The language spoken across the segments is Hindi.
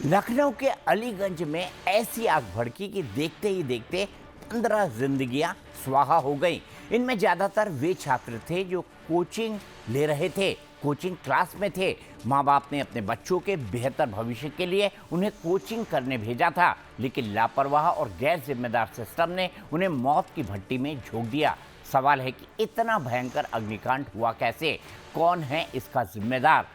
लखनऊ के अलीगंज में ऐसी आग भड़की कि देखते ही देखते 15 जिंदगियां स्वाहा हो गईं। इनमें ज्यादातर वे छात्र थे जो कोचिंग ले रहे थे, कोचिंग क्लास में थे। माँ बाप ने अपने बच्चों के बेहतर भविष्य के लिए उन्हें कोचिंग करने भेजा था, लेकिन लापरवाह और गैर जिम्मेदार सिस्टम ने उन्हें मौत की भट्टी में झोंक दिया। सवाल है कि इतना भयंकर अग्निकांड हुआ कैसे, कौन है इसका जिम्मेदार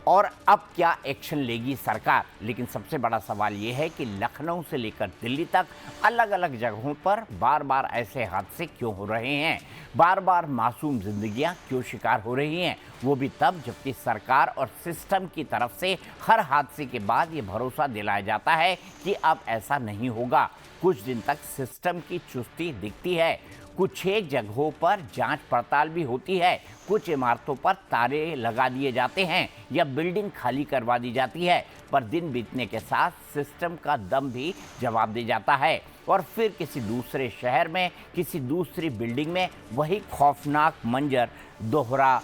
और अब क्या एक्शन लेगी सरकार। लेकिन सबसे बड़ा सवाल यह है कि लखनऊ से लेकर दिल्ली तक अलग अलग जगहों पर बार बार ऐसे हादसे क्यों हो रहे हैं, बार बार मासूम जिंदगियां क्यों शिकार हो रही हैं, वो भी तब जबकि सरकार और सिस्टम की तरफ से हर हादसे के बाद ये भरोसा दिलाया जाता है कि अब ऐसा नहीं होगा। कुछ दिन तक सिस्टम की चुस्ती दिखती है, कुछ एक जगहों पर जांच पड़ताल भी होती है, कुछ इमारतों पर तारे लगा दिए जाते हैं या बिल्डिंग खाली करवा दी जाती है, पर दिन बीतने के साथ सिस्टम का दम भी जवाब दे जाता है और फिर किसी दूसरे शहर में किसी दूसरी बिल्डिंग में वही खौफनाक मंजर दोहरा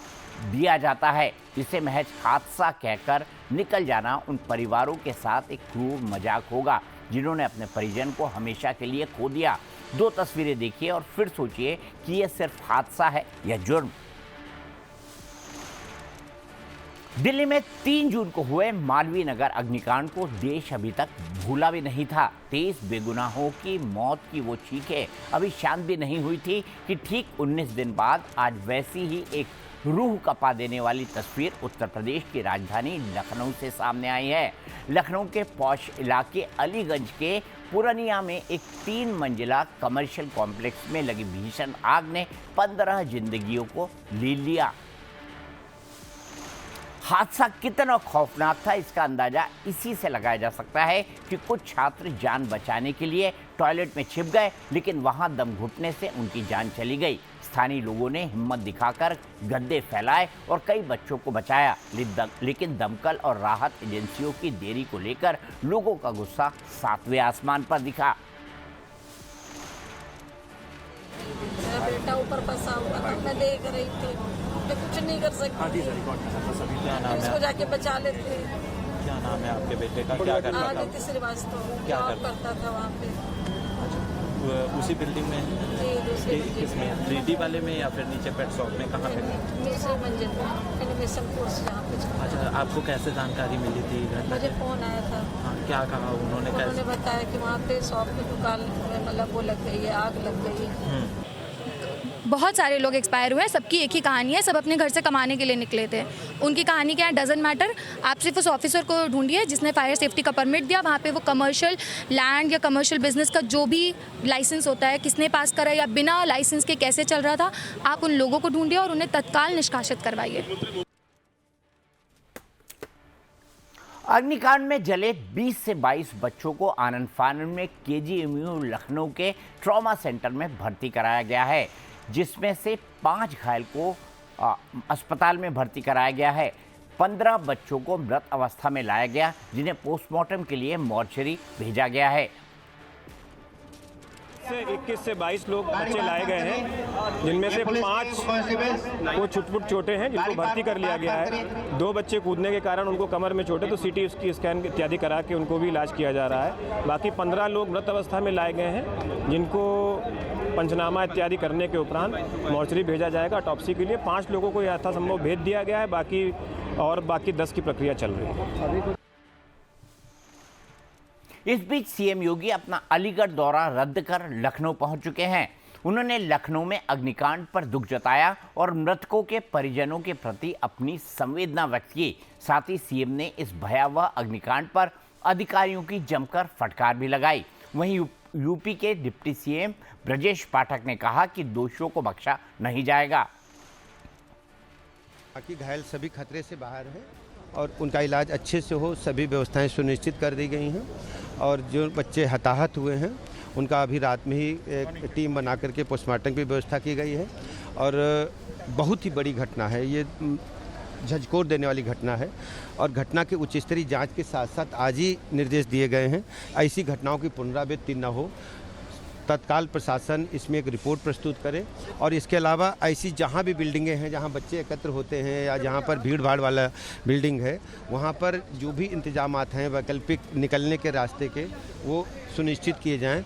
दिया जाता है। इसे महज हादसा कहकर निकल जाना उन परिवारों के साथ एक क्रूर मजाक होगा जिन्होंने अपने परिजन को हमेशा के लिए खो दिया। दो तस्वीरें देखिए और फिर सोचिए कि यह सिर्फ हादसा है या जुर्म। दिल्ली में 3 जून को हुए मालवीय नगर अग्निकांड को देश अभी तक भूला भी नहीं था। 23 बेगुनाहों की मौत की वो चीखें अभी शांत भी नहीं हुई थी कि ठीक 19 दिन बाद आज वैसी ही एक रूह कपा देने वाली तस्वीर उत्तर प्रदेश की राजधानी लखनऊ से सामने आई है। लखनऊ के पौश इलाके अलीगंज के पुरानिया में एक 3 मंजिला कमर्शियल कॉम्प्लेक्स में लगी भीषण आग ने 15 जिंदगियों को ले लिया। हादसा कितना खौफनाक था इसका अंदाजा इसी से लगाया जा सकता है कि कुछ छात्र जान बचाने के लिए टॉयलेट में छिप गए, लेकिन वहां दम घुटने से उनकी जान चली गई। स्थानीय लोगों ने हिम्मत दिखाकर गद्दे फैलाए और कई बच्चों को बचाया, लेकिन दमकल और राहत एजेंसियों की देरी को लेकर लोगों का गुस्सा 7वें आसमान पर दिखा। मेरा बेटा ऊपर फंसा हुआ था, मैं देख रही थी, मैं कुछ नहीं कर सकती थी। इसको जाके बचा लेते। क्या नाम है आपके बेटे का? क्या करता था? आदित्य श्रीवास्तव जॉब करता था वहाँ पे। उसी बिल्डिंग में? किसमें? 3D वाले में या फिर नीचे पेट शॉप में? कहाँ पे? दूसरे मंजिल में एनिमेशन कोर्स जहाँ पे। अच्छा, आपको कैसे जानकारी मिली थी? मुझे फोन आया था। हाँ, क्या कहा उन्होंने? बताया कि वहाँ पे शॉप की दुकान में मतलब वो लग गई है, आग लग गई है। बहुत सारे लोग एक्सपायर हुए हैं, सबकी एक ही कहानी है, सब अपने घर से कमाने के लिए निकले थे। उनकी कहानी क्या है डजंट मैटर, आप सिर्फ उस ऑफिसर को ढूंढिए जिसने फायर सेफ्टी का परमिट दिया। वहाँ पे वो कमर्शियल लैंड या कमर्शियल बिजनेस का जो भी लाइसेंस होता है किसने पास करा या बिना लाइसेंस के कैसे चल रहा था, आप उन लोगों को ढूंढिए और उन्हें तत्काल निष्कासित करवाइए। अग्निकांड में जले 20 से 22 बच्चों को आनन फानन में KGMU लखनऊ के ट्रॉमा सेंटर में भर्ती कराया गया है, जिसमें से 5 घायल को अस्पताल में भर्ती कराया गया है। 15 बच्चों को मृत अवस्था में लाया गया, जिन्हें पोस्टमार्टम के लिए मॉर्चरी भेजा गया है। 21 से 22 लोग बच्चे लाए गए हैं, जिनमें से 5 को छुटपुट चोटें हैं जिनको भर्ती कर लिया गया है। 2 बच्चे कूदने के कारण उनको कमर में चोटें, तो CT उसकी स्कैन इत्यादि करा के उनको भी इलाज किया जा रहा है। बाकी 15 लोग मृत अवस्था में लाए गए हैं, जिनको पंचनामा इत्यादि करने के उपरांत मॉर्चरी भेजा जाएगा ऑटोप्सी के लिए। 5 लोगों को यथासंभव भेज दिया गया है, बाकी 10 की प्रक्रिया चल रही है। इस बीच CM योगी अपना अलीगढ़ दौरा रद्द कर लखनऊ पहुंच चुके हैं। उन्होंने लखनऊ में अग्निकांड पर दुख जताया और मृतकों के परिजनों के प्रति अपनी संवेदना व्यक्त की। साथ ही CM ने इस भयावह अग्निकांड पर अधिकारियों की जमकर फटकार भी लगाई। वहीं यूपी के डिप्टी CM ब्रजेश पाठक ने कहा कि दोषियों को बख्शा नहीं जाएगा। बाकी घायल सभी खतरे से बाहर हैं और उनका इलाज अच्छे से हो, सभी व्यवस्थाएं सुनिश्चित कर दी गई हैं। और जो बच्चे हताहत हुए हैं उनका अभी रात में ही एक टीम बना करके पोस्टमार्टम की व्यवस्था की गई है। और बहुत ही बड़ी घटना है, ये झंझोर देने वाली घटना है और घटना के उच्च स्तरीय जाँच के साथ साथ आज ही निर्देश दिए गए हैं ऐसी घटनाओं की पुनरावृत्ति न हो। तत्काल प्रशासन इसमें एक रिपोर्ट प्रस्तुत करे और इसके अलावा ऐसी जहाँ भी बिल्डिंगें हैं जहाँ बच्चे एकत्र होते हैं या जहाँ पर भीड़ भाड़ वाला बिल्डिंग है वहाँ पर जो भी इंतजामात हैं वैकल्पिक निकलने के रास्ते के वो सुनिश्चित किए जाएं।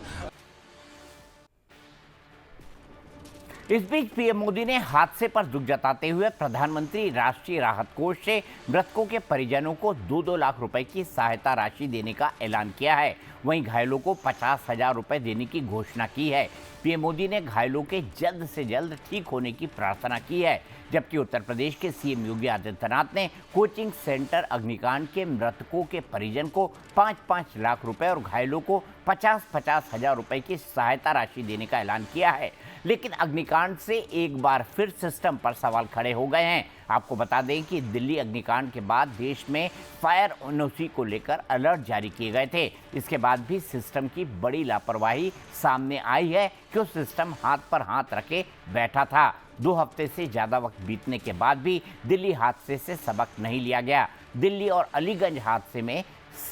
इस बीच पीएम मोदी ने हादसे पर दुख जताते हुए प्रधानमंत्री राष्ट्रीय राहत कोष से मृतकों के परिजनों को 2-2 लाख रुपए की सहायता राशि देने का ऐलान किया है। वहीं घायलों को 50,000 रुपए देने की घोषणा की है। पीएम मोदी ने घायलों के जल्द से जल्द ठीक होने की प्रार्थना की है। जबकि उत्तर प्रदेश के सीएम योगी आदित्यनाथ ने कोचिंग सेंटर अग्निकांड के मृतकों के परिजन को 5-5 लाख रुपए और घायलों को 50-50 हजार रुपए की सहायता राशि देने का ऐलान किया है। लेकिन अग्निकांड से एक बार फिर सिस्टम पर सवाल खड़े हो गए हैं। आपको बता दें कि दिल्ली अग्निकांड के बाद देश में फायर एनओसी को लेकर अलर्ट जारी किए गए थे। इसके बाद भी सिस्टम की बड़ी लापरवाही सामने आई है कि सिस्टम हाथ पर हाथ रखे बैठा था। 2 हफ्ते से ज़्यादा वक्त बीतने के बाद भी दिल्ली हादसे से सबक नहीं लिया गया। दिल्ली और अलीगंज हादसे में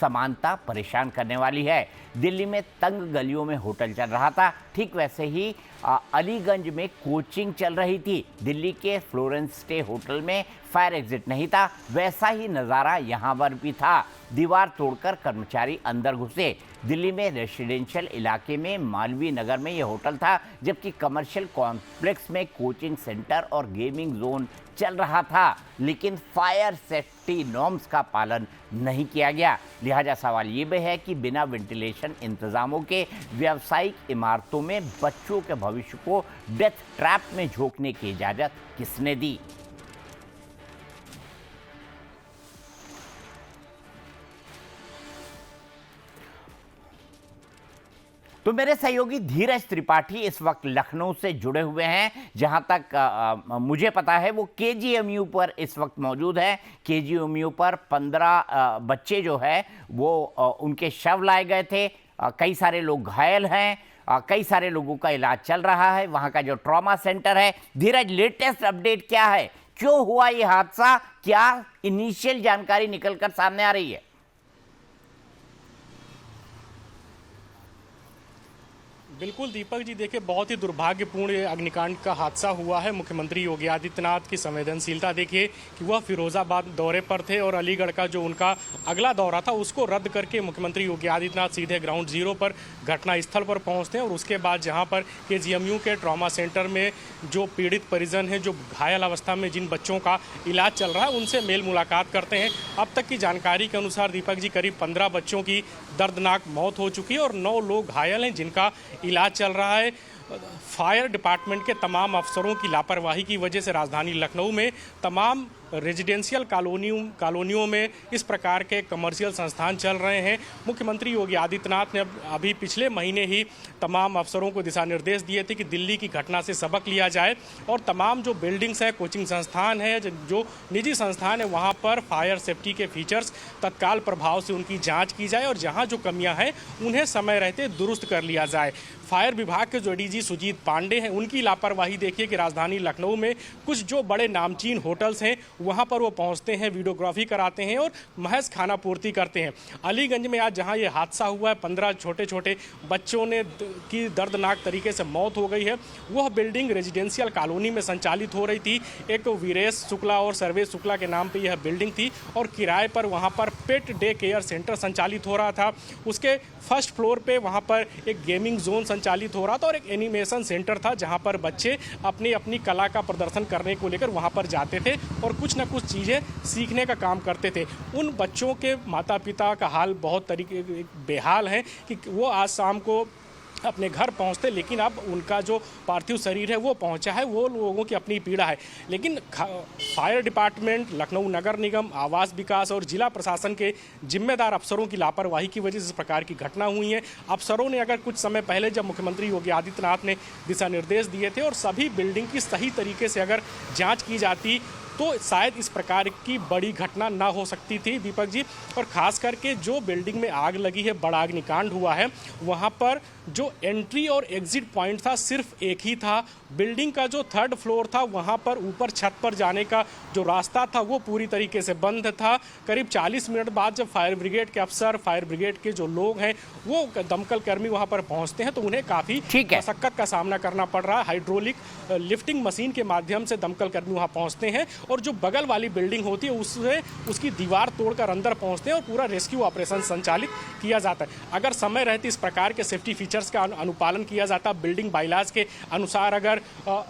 समानता परेशान करने वाली है। दिल्ली में तंग गलियों में होटल चल रहा था, ठीक वैसे ही अलीगंज में कोचिंग चल रही थी। दिल्ली के फ्लोरेंस स्टे होटल में फायर एग्जिट नहीं था, वैसा ही नज़ारा यहाँ पर भी था। दीवार तोड़कर कर्मचारी अंदर घुसे। दिल्ली में रेसिडेंशियल इलाके में मालवीय नगर में यह होटल था, जबकि कमर्शियल कॉम्प्लेक्स में कोचिंग सेंटर और गेमिंग जोन चल रहा था। लेकिन फायर सेफ्टी नॉर्म्स का पालन नहीं किया गया। लिहाजा सवाल ये भी है कि बिना वेंटिलेशन इंतजामों के व्यावसायिक इमारतों में बच्चों के भविष्य को डेथ ट्रैप में झोंकने की इजाज़त किसने दी। तो मेरे सहयोगी धीरज त्रिपाठी इस वक्त लखनऊ से जुड़े हुए हैं, जहां तक मुझे पता है वो केजीएमयू पर इस वक्त मौजूद है। केजीएमयू पर 15 बच्चे जो है वो उनके शव लाए गए थे। कई सारे लोग घायल हैं, कई सारे लोगों का इलाज चल रहा है। वहां का जो ट्रॉमा सेंटर है, धीरज लेटेस्ट अपडेट क्या है, क्यों हुआ ये हादसा, क्या इनिशियल जानकारी निकलकर सामने आ रही है? बिल्कुल दीपक जी, देखिए बहुत ही दुर्भाग्यपूर्ण अग्निकांड का हादसा हुआ है। मुख्यमंत्री योगी आदित्यनाथ की संवेदनशीलता देखिए कि वह फिरोजाबाद दौरे पर थे और अलीगढ़ का जो उनका अगला दौरा था उसको रद्द करके मुख्यमंत्री योगी आदित्यनाथ सीधे ग्राउंड जीरो पर घटना स्थल पर पहुंचते हैं और उसके बाद जहां पर केजीएमयू के ट्रॉमा सेंटर में जो पीड़ित परिजन हैं, जो घायल अवस्था में जिन बच्चों का इलाज चल रहा है, उनसे मेल मुलाकात करते हैं। अब तक की जानकारी के अनुसार दीपक जी करीब 15 बच्चों की दर्दनाक मौत हो चुकी है और 9 लोग घायल हैं जिनका इलाज चल रहा है। फायर डिपार्टमेंट के तमाम अफसरों की लापरवाही की वजह से राजधानी लखनऊ में तमाम रेजिडेंशियल कॉलोनियों में इस प्रकार के कमर्शियल संस्थान चल रहे हैं। मुख्यमंत्री योगी आदित्यनाथ ने अभी पिछले महीने ही तमाम अफसरों को दिशा निर्देश दिए थे कि दिल्ली की घटना से सबक लिया जाए और तमाम जो बिल्डिंग्स हैं, कोचिंग संस्थान है, जो निजी संस्थान है, वहाँ पर फायर सेफ्टी के फीचर्स तत्काल प्रभाव से उनकी जाँच की जाए और जहाँ जो कमियाँ हैं उन्हें समय रहते दुरुस्त कर लिया जाए। फायर विभाग के जो डीजी सुजीत पांडे हैं, उनकी लापरवाही देखिए कि राजधानी लखनऊ में कुछ जो बड़े नामचीन होटल्स हैं वहाँ पर वो पहुँचते हैं, वीडियोग्राफी कराते हैं और महज खाना पूर्ति करते हैं। अलीगंज में आज जहाँ ये हादसा हुआ है, 15 छोटे छोटे बच्चों ने की दर्दनाक तरीके से मौत हो गई है। वह बिल्डिंग रेजिडेंशियल कॉलोनी में संचालित हो रही थी। एक वीरेश शुक्ला और सर्वेश शुक्ला के नाम पर यह बिल्डिंग थी और किराए पर वहाँ पर पेट डे केयर सेंटर संचालित हो रहा था। उसके फर्स्ट फ्लोर पे वहाँ पर एक गेमिंग जोन संचालित हो रहा था और एक एनिमेशन सेंटर था जहाँ पर बच्चे अपनी अपनी कला का प्रदर्शन करने को लेकर वहाँ पर जाते थे और कुछ न कुछ चीज़ें सीखने का काम करते थे। उन बच्चों के माता पिता का हाल बहुत तरीके बेहाल है कि वो आज शाम को अपने घर पहुंचते, लेकिन अब उनका जो पार्थिव शरीर है वो पहुंचा है, वो लोगों की अपनी पीड़ा है। लेकिन फायर डिपार्टमेंट, लखनऊ नगर निगम, आवास विकास और जिला प्रशासन के जिम्मेदार अफसरों की लापरवाही की वजह से इस प्रकार की घटना हुई है। अफसरों ने अगर कुछ समय पहले जब मुख्यमंत्री योगी आदित्यनाथ ने दिशा निर्देश दिए थे और सभी बिल्डिंग की सही तरीके से अगर जाँच की जाती तो शायद इस प्रकार की बड़ी घटना ना हो सकती थी दीपक जी। और ख़ास करके जो बिल्डिंग में आग लगी है, बड़ा अग्निकांड हुआ है, वहाँ पर जो एंट्री और एग्जिट पॉइंट था सिर्फ एक ही था। बिल्डिंग का जो 3rd फ्लोर था वहाँ पर ऊपर छत पर जाने का जो रास्ता था वो पूरी तरीके से बंद था। करीब 40 मिनट बाद जब फायर ब्रिगेड के अफसर, फायर ब्रिगेड के जो लोग हैं, वो दमकल कर्मी वहाँ पर पहुँचते हैं तो उन्हें काफ़ी मशक्कत का सामना करना पड़ रहा है। हाइड्रोलिक लिफ्टिंग मशीन के माध्यम से दमकल कर्मी वहाँ पहुँचते हैं और जो बगल वाली बिल्डिंग होती है उसकी दीवार तोड़कर अंदर पहुँचते हैं और पूरा रेस्क्यू ऑपरेशन संचालित किया जाता है। अगर समय रहते इस प्रकार के सेफ्टी फीचर्स का अनुपालन किया जाता, बिल्डिंग बाइलाज के अनुसार अगर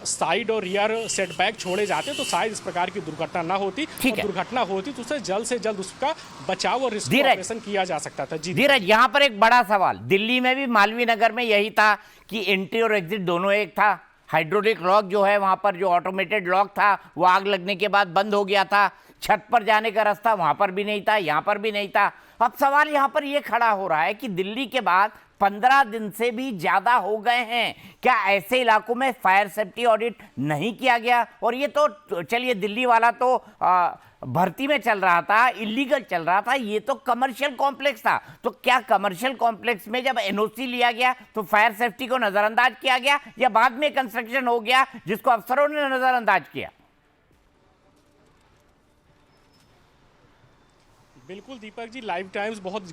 साइड और रियर सेटबैक छोड़े जाते तो शायद इस प्रकार की दुर्घटना ना होती। और दुर्घटना होती तो उसे जल्द से जल्द उसका बचाव और रेस्क्यू ऑपरेशन किया जा सकता था। जी धीरज, यहाँ पर एक बड़ा सवाल, दिल्ली में भी मालवीय नगर में यही था कि एंट्री और एग्जिट दोनों एक था। हाइड्रोलिक लॉक जो है वहां पर, जो ऑटोमेटेड लॉक था, वो आग लगने के बाद बंद हो गया था। छत पर जाने का रास्ता वहां पर भी नहीं था, यहां पर भी नहीं था। अब सवाल यहां पर यह खड़ा हो रहा है कि दिल्ली के बाद 15 दिन से भी ज्यादा हो गए हैं, क्या ऐसे इलाकों में फायर सेफ्टी ऑडिट नहीं किया गया? और ये तो चलिए दिल्ली वाला तो भर्ती में चल रहा था, इलीगल चल रहा था, ये तो कमर्शियल कॉम्प्लेक्स था। तो क्या कमर्शियल कॉम्प्लेक्स में जब एनओसी लिया गया तो फायर सेफ्टी को नजरअंदाज किया गया, या बाद में कंस्ट्रक्शन हो गया जिसको अफसरों ने नजरअंदाज किया? बिल्कुल दीपक जी, लाइव टाइम्स बहुत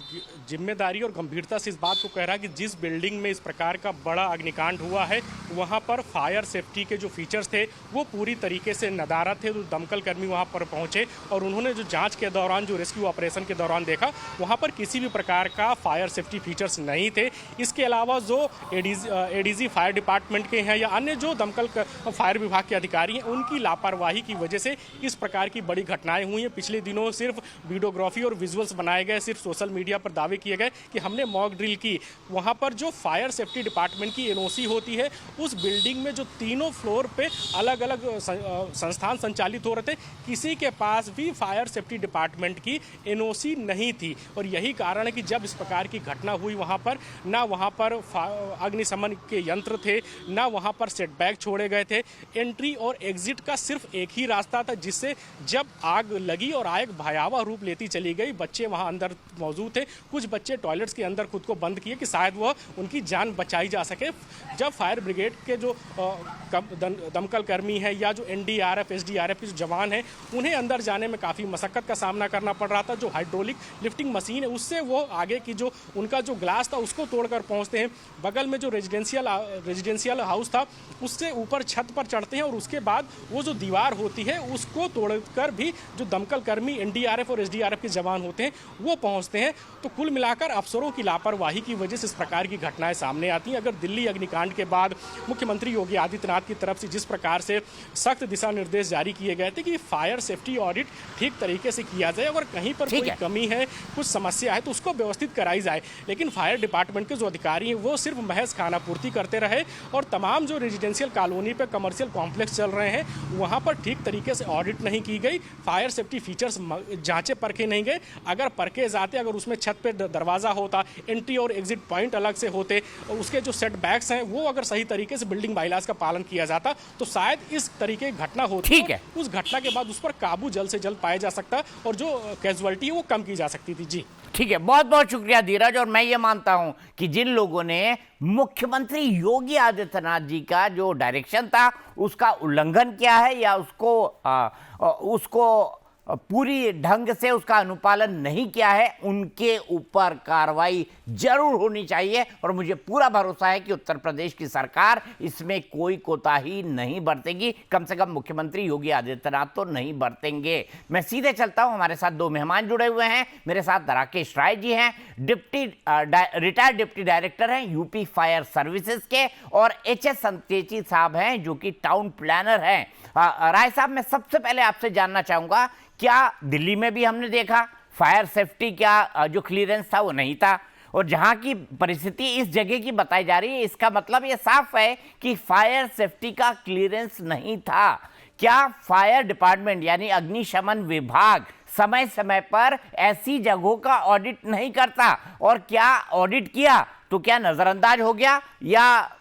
जिम्मेदारी और गंभीरता से इस बात को कह रहा है कि जिस बिल्डिंग में इस प्रकार का बड़ा अग्निकांड हुआ है वहां पर फायर सेफ्टी के जो फीचर्स थे वो पूरी तरीके से नदारा थे। तो दमकल कर्मी वहां पर पहुंचे और उन्होंने जो जांच के दौरान, जो रेस्क्यू ऑपरेशन के दौरान देखा, वहां पर किसी भी प्रकार का फायर सेफ्टी फीचर्स नहीं थे। इसके अलावा जो एडीजी फायर डिपार्टमेंट के हैं या अन्य जो दमकल फायर विभाग के अधिकारी हैं, उनकी लापरवाही की वजह से इस प्रकार की बड़ी घटनाएं हुई हैं। पिछले दिनों सिर्फ वीडियोग्राफी और विजुअल्स बनाए गए, सिर्फ सोशल मीडिया पर दावे किए गए कि हमने मॉक ड्रिल की। वहां पर जो फायर सेफ्टी डिपार्टमेंट की एनओसी होती है, उस बिल्डिंग में जो तीनों फ्लोर पे अलग अलग संस्थान संचालित हो रहे थे, किसी के पास भी फायर सेफ्टी डिपार्टमेंट की एनओसी नहीं थी। और यही कारण है कि जब इस प्रकार की घटना हुई वहां पर ना वहां पर अग्निशमन के यंत्र थे, ना वहां पर सेटबैक छोड़े गए थे। एंट्री और एग्जिट का सिर्फ एक ही रास्ता था, जिससे जब आग लगी और आग भयावह रूप लेती चली गई, बच्चे वहां अंदर मौजूद थे। कुछ बच्चे टॉयलेट्स के अंदर खुद को बंद किए कि शायद वह उनकी जान बचाई जा सके। जब फायर ब्रिगेड के जो दमकल कर्मी है या जो एनडीआरएफ, एसडीआरएफ के जो जवान हैं, उन्हें अंदर जाने में काफ़ी मशक्कत का सामना करना पड़ रहा था। जो हाइड्रोलिक लिफ्टिंग मशीन है उससे वो आगे की जो उनका जो ग्लास था उसको तोड़कर पहुँचते हैं। बगल में जो रेजिडेंशियल हाउस था उससे ऊपर छत पर चढ़ते हैं और उसके बाद वो जो दीवार होती है उसको तोड़कर भी जो दमकल कर्मी, एनडीआरएफ और एसडीआरएफ के जवान होते हैं वो पहुंचते हैं। तो कुल मिलाकर अफसरों की लापरवाही की वजह से इस प्रकार की घटनाएं सामने आती हैं। अगर दिल्ली अग्निकांड के बाद मुख्यमंत्री योगी आदित्यनाथ की तरफ से जिस प्रकार से सख्त दिशा निर्देश जारी किए गए थे कि फायर सेफ्टी ऑडिट ठीक तरीके से किया जाए, अगर कहीं पर कोई कमी है, कुछ समस्या है तो उसको व्यवस्थित कराई जाए, लेकिन फायर डिपार्टमेंट के जो अधिकारी हैं वो सिर्फ महज खानापूर्ति करते रहे और तमाम जो रेजिडेंशियल कॉलोनी पे कमर्शियल कॉम्प्लेक्स चल रहे हैं वहाँ पर ठीक तरीके से ऑडिट नहीं की गई, फायर सेफ्टी फीचर्स जांचे परखे नहीं गए। अगर परखे जाते, अगर उसमें छत पे दरवाज़ा होता, एंट्री और एग्जिट पॉइंट अलग से होते, उसके जो सेट बैक्स हैं वो अगर सही तरीके से बिल्डिंग बाइलाज का पालन किया जाता तो शायद इस तरीके की घटना होती। ठीक है, उस घटना के बाद उस पर काबू जल्द से जल्द पाया जा सकता और जो कैजुअलिटी है वो कम की जा सकती थी। जी ठीक है, बहुत बहुत शुक्रिया धीरज। और मैं ये मानता हूं कि जिन लोगों ने मुख्यमंत्री योगी आदित्यनाथ जी का जो डायरेक्शन था उसका उल्लंघन किया है या उसको पूरी ढंग से उसका अनुपालन नहीं किया है, उनके ऊपर कार्रवाई जरूर होनी चाहिए। और मुझे पूरा भरोसा है कि उत्तर प्रदेश की सरकार इसमें कोई कोताही नहीं बरतेगी, कम से कम मुख्यमंत्री योगी आदित्यनाथ तो नहीं बरतेंगे। मैं सीधे चलता हूं, हमारे साथ दो मेहमान जुड़े हुए हैं। मेरे साथ राकेश राय जी हैं, रिटायर्ड डिप्टी डायरेक्टर हैं यूपी फायर सर्विसेज के, और एचएस संतेची साहब हैं जो कि टाउन प्लानर हैं। राय साहब, मैं सबसे पहले आपसे जानना चाहूंगा, क्या दिल्ली में भी हमने देखा फायर सेफ्टी का जो क्लियरेंस था वो नहीं था, और जहां की परिस्थिति इस जगह की बताई जा रही है, इसका मतलब ये साफ है कि फायर सेफ्टी का क्लियरेंस नहीं था। क्या फायर डिपार्टमेंट यानी अग्निशमन विभाग समय समय पर ऐसी जगहों का ऑडिट नहीं करता, और क्या ऑडिट किया तो क्या नजरअंदाज हो गया या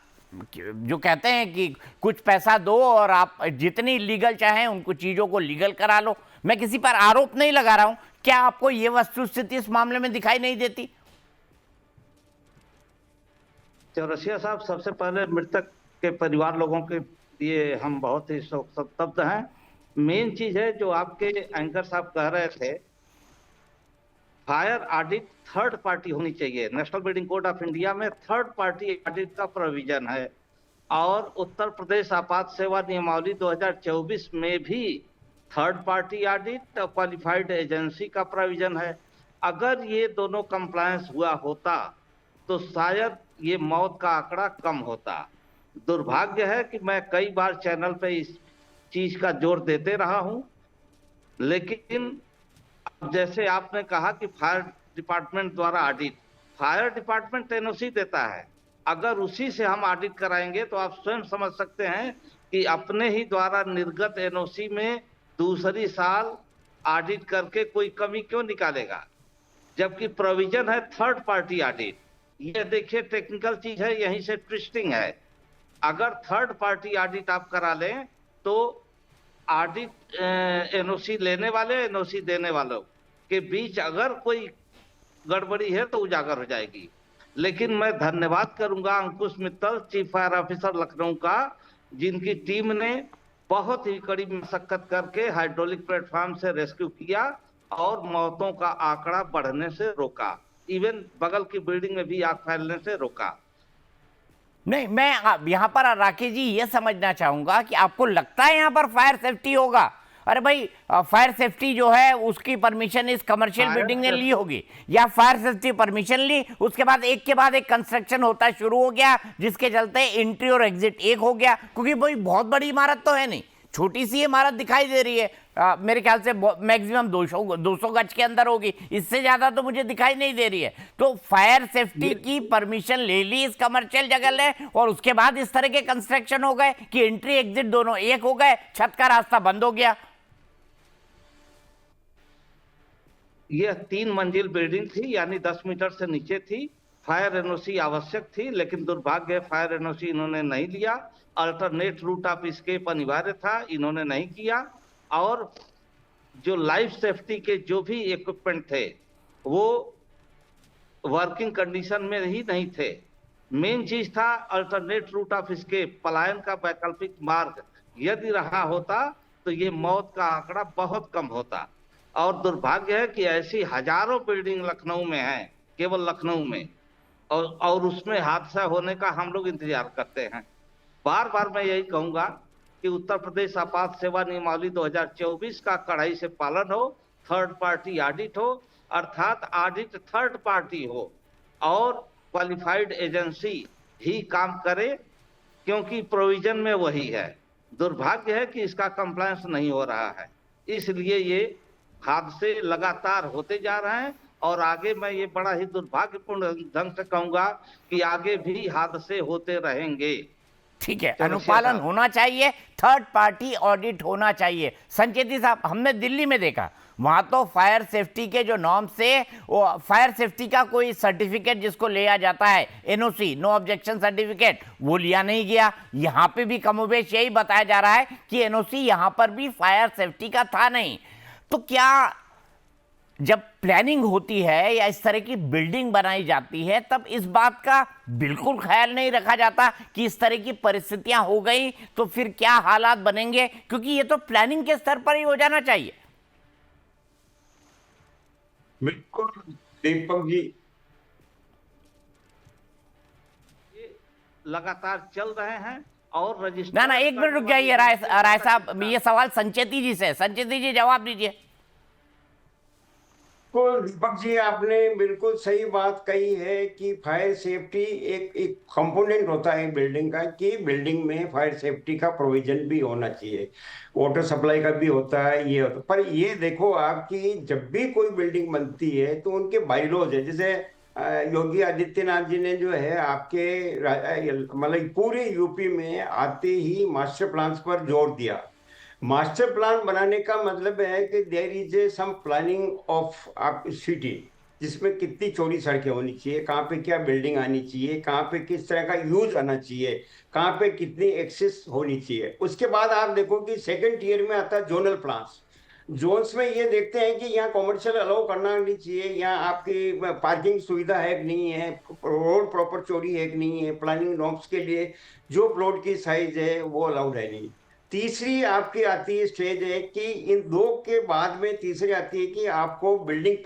जो कहते हैं कि कुछ पैसा दो और आप जितनी लीगल चाहें उनको चीज़ों को लीगल करा लो। मैं किसी पर आरोप नहीं लगा रहा हूं, क्या आपको ये वस्तुस्थिति इस मामले में दिखाई नहीं देती? चौरसिया साहब, सबसे पहले मृतक के परिवार लोगों के लिए हम बहुत ही शोक संतप्त हैं। मेन चीज है जो आपके एंकर साहब कह रहे थे, फायर ऑडिट थर्ड पार्टी होनी चाहिए। National building code of India में थर्ड पार्टी ऑडिट का प्रोविजन है और उत्तर प्रदेश आपात सेवा नियमावली 2024 में भी थर्ड पार्टी ऑडिट और क्वालिफाइड एजेंसी का प्रोविजन है। अगर ये दोनों कंप्लायंस हुआ होता तो शायद ये मौत का आंकड़ा कम होता। दुर्भाग्य है कि मैं कई बार चैनल पे इस चीज का जोर देते रहा हूं, लेकिन जैसे आपने कहा कि फायर डिपार्टमेंट द्वारा ऑडिट, फायर डिपार्टमेंट एनओसी देता है। अगर उसी से हम ऑडिट कराएंगे तो आप स्वयं समझ सकते हैं कि अपने ही द्वारा निर्गत एनओसी में दूसरी साल ऑडिट करके कोई कमी क्यों निकालेगा, जबकि प्रोविजन है थर्ड पार्टी ऑडिट। ये देखिए टेक्निकल चीज है, यहीं से ट्विस्टिंग है। अगर थर्ड पार्टी ऑडिट आप करा लें तो ऑडिट एनओसी लेने वाले एनओसी देने वालों के बीच अगर कोई गड़बड़ी है तो उजागर हो जाएगी। लेकिन मैं धन्यवाद करूंगा Ankush Mittal, chief fire officer Lucknow का, जिनकी टीम ने बहुत ही कड़ी मशक्कत करके हाइड्रोलिक प्लेटफॉर्म से रेस्क्यू किया और मौतों का आंकड़ा बढ़ने से रोका। इवन बगल की बिल्डिंग में भी आग फैलने से रोका। नहीं, मैं यहाँ पर राकेश जी ये समझना चाहूंगा कि आपको लगता है यहाँ पर फायर सेफ्टी होगा? अरे भाई, फायर सेफ्टी जो है उसकी परमिशन इस कमर्शियल बिल्डिंग ने ली होगी, या फायर सेफ्टी परमिशन ली, उसके बाद एक कंस्ट्रक्शन होता शुरू हो गया जिसके चलते एंट्री और एग्जिट एक हो गया। क्योंकि भाई बहुत बड़ी इमारत तो है नहीं, छोटी सी इमारत दिखाई दे रही है, मेरे ख्याल से मैक्सिमम 200 गज के अंदर होगी, इससे ज्यादा तो मुझे दिखाई नहीं दे रही है। तो फायर सेफ्टी की परमिशन ले ली इस कमर्शियल जगह ने, और उसके बाद इस तरह के कंस्ट्रक्शन हो गए कि एंट्री एग्जिट दोनों एक हो गए, छत का रास्ता बंद हो गया। यह 3 मंजिल बिल्डिंग थी, यानी 10 मीटर से नीचे थी। फायर एनओसी आवश्यक थी, लेकिन दुर्भाग्य फायर एनओसी इन्होंने नहीं लिया। अल्टरनेट रूट ऑफ एस्केप अनिवार्य था, इन्होंने नहीं किया। और जो लाइफ सेफ्टी के जो भी इक्विपमेंट थे वो वर्किंग कंडीशन में ही नहीं थे। मेन चीज था अल्टरनेट रूट ऑफ एस्केप, पलायन का वैकल्पिक मार्ग यदि रहा होता तो ये मौत का आंकड़ा बहुत कम होता। और दुर्भाग्य है कि ऐसी हजारों बिल्डिंग लखनऊ में है, केवल लखनऊ में, और उसमें हादसा होने का हम लोग इंतजार करते हैं। बार बार मैं यही कहूंगा कि उत्तर प्रदेश आपात सेवा नियमावली 2024 का कड़ाई से पालन हो, थर्ड पार्टी ऑडिट हो, अर्थात ऑडिट थर्ड पार्टी हो और क्वालिफाइड एजेंसी ही काम करे, क्योंकि प्रोविजन में वही है। दुर्भाग्य है कि इसका कंप्लायंस नहीं हो रहा है, इसलिए ये हादसे लगातार होते जा रहे हैं। और आगे मैं ये बड़ा ही दुर्भाग्यपूर्ण ढंग से कहूंगा कि आगे भी हादसे होते रहेंगे। ठीक है, अनुपालन होना चाहिए, थर्ड पार्टी ऑडिट होना चाहिए। संचेती साहब, हमने दिल्ली में देखा, वहां तो फायर सेफ्टी के जो नॉर्म से वो फायर सेफ्टी का कोई सर्टिफिकेट जिसको लिया जाता है, एनओसी, नो ऑब्जेक्शन सर्टिफिकेट, वो लिया नहीं गया। यहाँ पे भी कमोबेश यही बताया जा रहा है कि एनओसी यहाँ पर भी फायर सेफ्टी का था नहीं। तो क्या जब प्लानिंग होती है या इस तरह की बिल्डिंग बनाई जाती है तब इस बात का बिल्कुल ख्याल नहीं रखा जाता कि इस तरह की परिस्थितियां हो गई तो फिर क्या हालात बनेंगे? क्योंकि ये तो प्लानिंग के स्तर पर ही हो जाना चाहिए। बिल्कुल दीपक जी, ये लगातार चल रहे हैं और रजिस्टर। ना एक मिनट रुक जाइए राय साहब, ये सवाल संचेती जी से। संचेती जी जवाब दीजिए। तो दीपक जी, आपने बिल्कुल सही बात कही है कि फायर सेफ्टी एक कंपोनेंट होता है बिल्डिंग का, कि बिल्डिंग में फायर सेफ्टी का प्रोविजन भी होना चाहिए, वाटर सप्लाई का भी होता है, ये होता है। पर ये देखो आपकी जब भी कोई बिल्डिंग बनती है तो उनके बायलॉज है, जैसे योगी आदित्यनाथ जी ने जो है आपके मतलब पूरे यूपी में आते ही मास्टर प्लान पर जोर दिया। मास्टर प्लान बनाने का मतलब है कि there is a some planning of आप सिटी, जिसमें कितनी चौड़ी सड़कें होनी चाहिए, कहाँ पे क्या बिल्डिंग आनी चाहिए, कहाँ पे किस तरह का यूज आना चाहिए, कहाँ पे कितनी एक्सेस होनी चाहिए। उसके बाद आप देखो कि सेकंड टियर में आता है जोनल प्लान्स। जोन्स में ये देखते हैं कि यहाँ कॉमर्शियल अलाउ करना नहीं चाहिए, यहाँ आपकी पार्किंग सुविधा है कि नहीं है, रोड प्रॉपर चौड़ी है कि नहीं है, प्लानिंग नॉर्म्स के लिए जो प्लॉट की साइज है वो अलाउड है नहीं। तीसरी आपकी आती है स्टेज है कि इन दो के बाद में तीसरी आती है कि आपको बिल्डिंग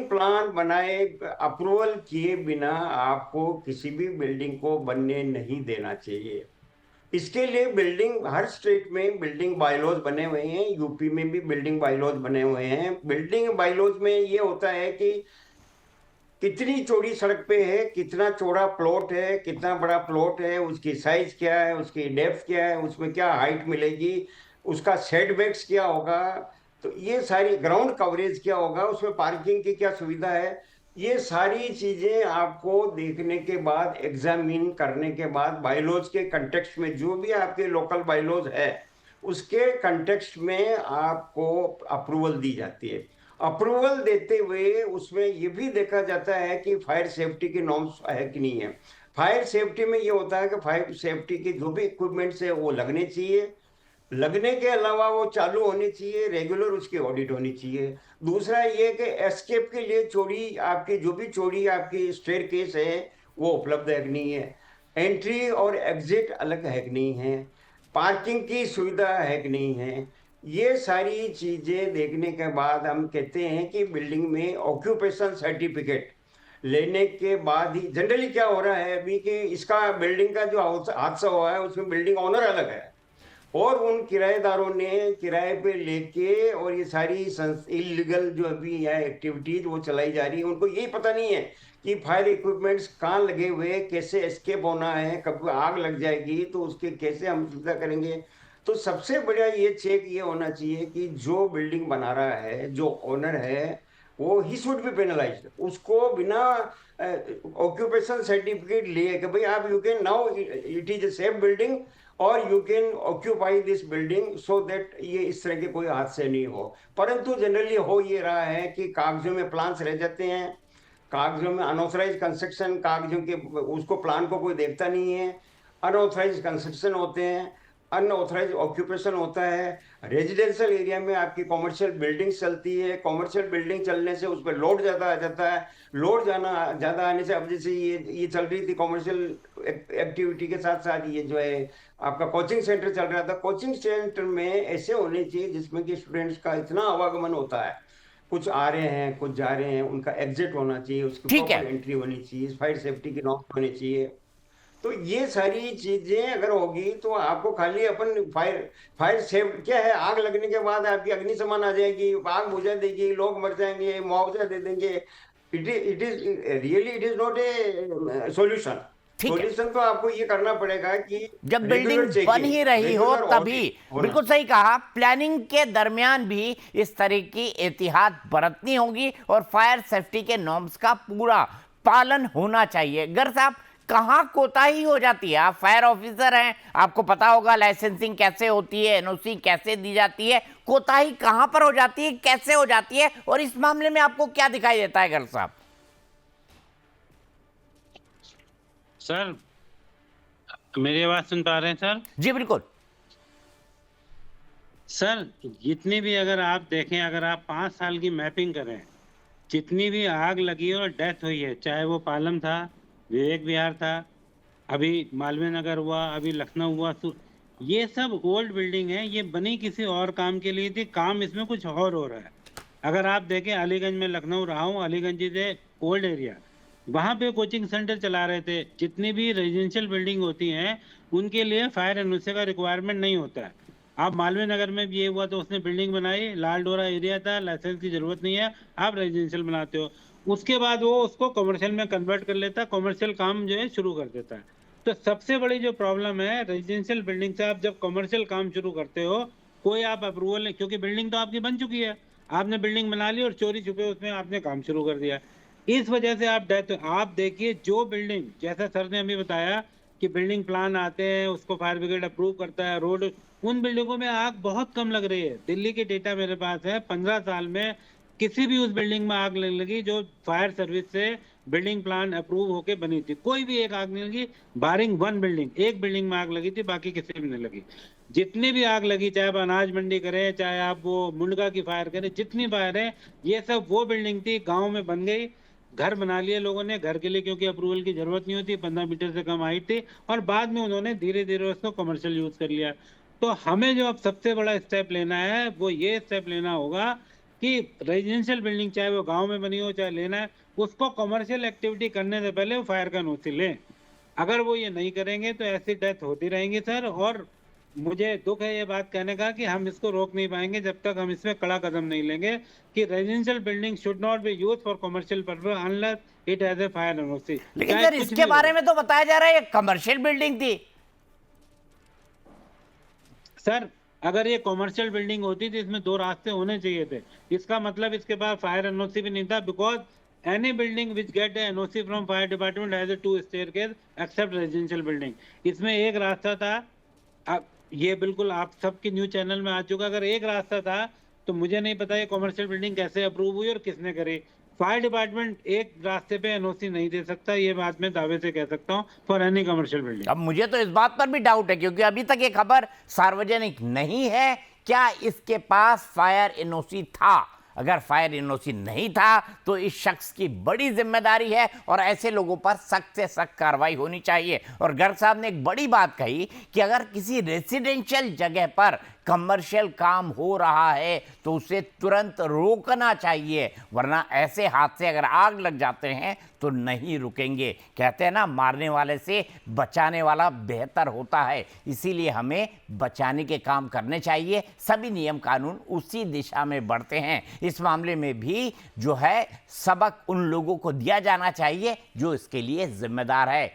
प्लान बनाए, अप्रूवल किए बिना आपको किसी भी बिल्डिंग को बनने नहीं देना चाहिए। इसके लिए बिल्डिंग, हर स्टेट में बिल्डिंग बायलॉज बने हुए हैं, यूपी में भी बिल्डिंग बायलॉज बने हुए हैं। बिल्डिंग बायलॉज में ये होता है कि कितनी चौड़ी सड़क पे है, कितना चौड़ा प्लॉट है, कितना बड़ा प्लॉट है, उसकी साइज क्या है, उसकी डेप्थ क्या है, उसमें क्या हाइट मिलेगी, उसका सेटबैक्स क्या होगा, तो ये सारी ग्राउंड कवरेज क्या होगा, उसमें पार्किंग की क्या सुविधा है, ये सारी चीजें आपको देखने के बाद, एग्जामिन करने के बाद, बायलॉज के कंटेक्स्ट में, जो भी आपके लोकल बायलॉज है उसके कंटेक्स्ट में आपको अप्रूवल दी जाती है। अप्रूवल देते हुए उसमें ये भी देखा जाता है कि फायर सेफ्टी की नॉर्म्स है कि नहीं है। फायर सेफ्टी में ये होता है कि फायर सेफ्टी के जो भी इक्विपमेंट्स है वो लगने चाहिए, लगने के अलावा वो चालू होनी चाहिए, रेगुलर उसकी ऑडिट होनी चाहिए। दूसरा ये कि एस्केप के लिए चौड़ी आपकी जो भी चौड़ी आपकी स्टेयरकेस है वो उपलब्ध है कि नहीं है, एंट्री और एग्जिट अलग है कि नहीं है, पार्किंग की सुविधा है कि नहीं है, ये सारी चीजें देखने के बाद हम कहते हैं कि बिल्डिंग में ऑक्यूपेशन सर्टिफिकेट लेने के बाद ही, जनरली क्या हो रहा है अभी कि इसका बिल्डिंग का जो हादसा हुआ है उसमें बिल्डिंग ऑनर अलग है और उन किराएदारों ने किराए पे लेके और ये सारी इलीगल जो अभी है एक्टिविटीज वो चलाई जा रही है। उनको यही पता नहीं है कि फायर इक्विपमेंट्स कहाँ लगे हुए, कैसे एस्केप होना है, कब आग लग जाएगी तो उसके कैसे हम सुविधा करेंगे। तो सबसे बढ़िया ये चेक ये होना चाहिए कि जो बिल्डिंग बना रहा है, जो ओनर है, वो ही शुड बी पेनलाइज्ड। उसको बिना ऑक्यूपेशन सर्टिफिकेट लिए कि भाई आप you can now, it is a safe building और you can occupy this building so that ये इस तरह के कोई हादसे नहीं हो। परंतु जनरली हो ये रहा है कि कागजों में प्लान्स रह जाते हैं, कागजों में अनऑथराइज कंस्ट्रक्शन, कागजों के उसको प्लान को कोई देखता नहीं है, अनऑथराइज कंस्ट्रक्शन होते हैं, अनऑथराइज ऑक्यूपेशन होता है। रेजिडेंशियल एरिया में आपकी कॉमर्शियल बिल्डिंग चलती है, कॉमर्शियल बिल्डिंग चलने से उस पर लोड ज़्यादा आ जाता है, लोड ज़्यादा आने से अब जैसे ये चल रही थी कॉमर्शियल एक्टिविटी के साथ साथ ये जो है आपका कोचिंग सेंटर चल रहा था। कोचिंग सेंटर में ऐसे होने चाहिए जिसमें कि स्टूडेंट्स का इतना आवागमन होता है, कुछ आ रहे हैं कुछ जा रहे हैं, उनका एग्जिट होना चाहिए, उसकी प्रॉपर एंट्री होनी चाहिए, फायर सेफ्टी की नॉर्म्स होनी चाहिए। तो ये सारी चीजें अगर होगी तो आपको खाली अपन फायर सेफ्टी क्या है, आग लगने के बाद आपकी अग्निशमन आ जाएगी, आग बुझा देगी, लोग मर जाएंगे, मुआवजा दे देंगे। It is not a solution. Solution तो आपको ये करना पड़ेगा कि जब बिल्डिंग बन ही रही हो तभी, बिल्कुल सही कहा, प्लानिंग के दरमियान भी इस तरह की एहतियात बरतनी होगी और फायर सेफ्टी के नॉर्म्स का पूरा पालन होना चाहिए। गर्ग साहब, कहाँ कोताही हो जाती है? आप फायर ऑफिसर हैं, आपको पता होगा लाइसेंसिंग कैसे होती है, एनओसी कैसे दी जाती है, कोताही कहाँ पर हो जाती है, कैसे हो जाती है, और इस मामले में आपको क्या दिखाई देता है गर्ग साहब? सर, मेरी आवाज सुन पा रहे हैं सर? जी बिल्कुल सर, जितनी भी अगर आप देखें, अगर आप 5 साल की मैपिंग करें, जितनी भी आग लगी और डेथ हुई है, चाहे वो पालम था, विवेक विहार था, अभी मालवीय नगर हुआ, अभी लखनऊ हुआ, ये सब ओल्ड बिल्डिंग है, ये बनी किसी और काम के लिए थी, काम इसमें कुछ और हो रहा है। अगर आप देखें, अलीगंज में लखनऊ रहा हूँ, अलीगंज इज ओल्ड एरिया, वहाँ पे कोचिंग सेंटर चला रहे थे। जितनी भी रेजिडेंशियल बिल्डिंग होती हैं उनके लिए फायर एनओसी का रिक्वायरमेंट नहीं होता है। आप मालवीय नगर में भी ये हुआ तो उसने बिल्डिंग बनाई, लाल डोरा एरिया था, लाइसेंस की जरूरत नहीं है, आप रेजिडेंशियल बनाते हो, उसके बाद वो उसको कमर्शियल में कन्वर्ट कर लेता है, कमर्शियल काम जो है शुरू कर देता है। तो सबसे बड़ी जो प्रॉब्लम है रेजिडेंशियल बिल्डिंग से, आप जब कमर्शियल काम शुरू करते हो, कोई आप अप्रूवल नहीं, क्योंकि बिल्डिंग तो आपकी बन चुकी है, आपने बिल्डिंग बना ली और चोरी छुपे उसमें आपने काम शुरू कर दिया। इस वजह से आप देखिए, जो बिल्डिंग, जैसा सर ने अभी बताया कि बिल्डिंग प्लान आते हैं, उसको फायर ब्रिगेड अप्रूव करता है, रोड, उन बिल्डिंगों में आग बहुत कम लग रही है। दिल्ली के डेटा मेरे पास है, 15 साल में किसी भी उस बिल्डिंग में आग नहीं लगी जो फायर सर्विस से बिल्डिंग प्लान अप्रूव होके बनी थी। कोई भी एक आग नहीं लगी, बारिंग वन बिल्डिंग, एक बिल्डिंग में आग लगी थी, बाकी किसी में नहीं लगी। जितनी भी आग लगी, चाहे आप अनाज मंडी करें, चाहे आप वो मुंडका की फायर करें, जितनी फायर है, ये सब वो बिल्डिंग थी, गांव में बन गई, घर बना लिए लोगों ने घर के लिए, क्योंकि अप्रूवल की जरूरत नहीं होती, 15 मीटर से कम हाइट थी, और बाद में उन्होंने धीरे धीरे उसको कमर्शियल यूज कर लिया। तो हमें जो अब सबसे बड़ा स्टेप लेना है वो ये स्टेप लेना होगा कि रेजिडेंशियल बिल्डिंग, चाहे वो गांव में बनी हो चाहे लेना है, उसको कमर्शियल एक्टिविटी करने से पहले वो फायर का नोटिस लें। अगर वो ये नहीं करेंगे तो ऐसी डेथ होती रहेंगी सर। और मुझे दुख है ये बात कहने का कि हम इसको रोक नहीं पाएंगे जब तक हम इसमें कड़ा कदम नहीं लेंगे कि residential building should not be used for commercial purpose unless it has a fire NOC. लेकिन सर इसके बारे में तो बताया जा रहा है ये कमर्शियल बिल्डिंग थी। सर अगर ये कमर्शियल बिल्डिंग होती तो इसमें 2 रास्ते होने चाहिए थे। इसका मतलब इसके पास फायर एनओसी भी नहीं था, because any building which get NOC from fire department has a 2 staircase except residential building. इसमें एक रास्ता था, अब ये बिल्कुल आप सबके न्यूज चैनल में आ चुका, अगर एक रास्ता था तो मुझे नहीं पता ये कमर्शियल बिल्डिंग कैसे अप्रूव हुई और किसने करी। फायर डिपार्टमेंट एक रास्ते पे एनओसी नहीं दे सकता, ये बात मैं दावे से कह सकता हूँ फॉर एनी कमर्शियल बिल्डिंग। अब मुझे तो इस बात पर भी डाउट है क्योंकि अभी तक ये खबर सार्वजनिक नहीं है, क्या इसके पास फायर एनओसी था। अगर फायर एनओसी नहीं था तो इस शख्स की बड़ी जिम्मेदारी है और ऐसे लोगों पर सख्त से सख्त कार्रवाई होनी चाहिए। और गर्ग साहब ने एक बड़ी बात कही कि अगर किसी रेसिडेंशियल जगह पर कमर्शियल काम हो रहा है तो उसे तुरंत रोकना चाहिए, वरना ऐसे हादसे अगर आग लग जाते हैं तो नहीं रुकेंगे। कहते हैं ना, मारने वाले से बचाने वाला बेहतर होता है, इसीलिए हमें बचाने के काम करने चाहिए। सभी नियम कानून उसी दिशा में बढ़ते हैं। इस मामले में भी जो है सबक उन लोगों को दिया जाना चाहिए जो इसके लिए जिम्मेदार है।